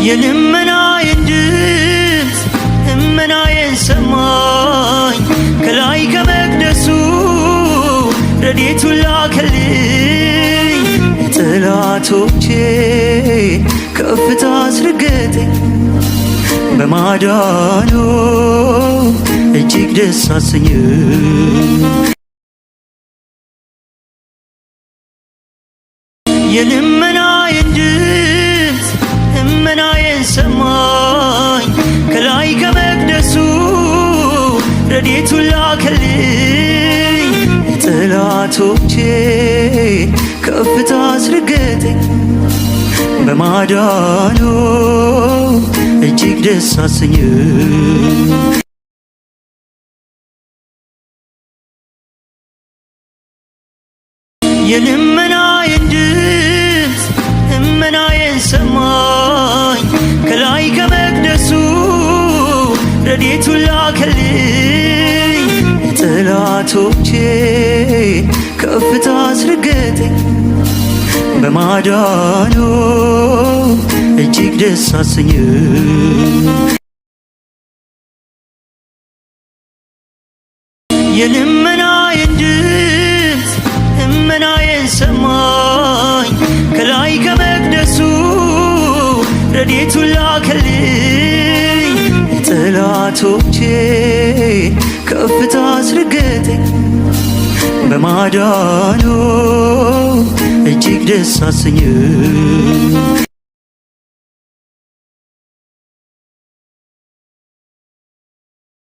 የልመናዬን ድምፅ ልመናዬን ሰማኝ ከላይ ከመቅደሱ ረድኤቱን ላከልኝ ጠላቶቼ ከፍታ አስረገጠኝ በማዳኑ እጅግ ደስ አሰኘኝ። የልመናዬን ድምፅ ልመናዬን ሰማኝ ከላይ ከመቅደሱ ረድኤቱን ላከልኝ ጠላቶቼ ከፍታ አስረገጠኝ በማዳኑ እጅግ ደስ አሰኘኝ። የልመናዬን ድምፅ ልመናዬን ሰማኝ ከላይ ከመቅደሱ ረድኤቱን ላከልኝ ጠላቶቼ ከፍታ አስረገጠኝ በማዳኑ እጅግ ደስ አሰኘኝ። የልመናዬን ድምፅ ልመናዬን ሰማኝ ከላይ ከመቅደሱ ረድኤቱን ላከልኝ ጠላቶቼ ከፍታ አስረገጠኝ በማዳኑ እጅግ ደስ አሰኘኝ።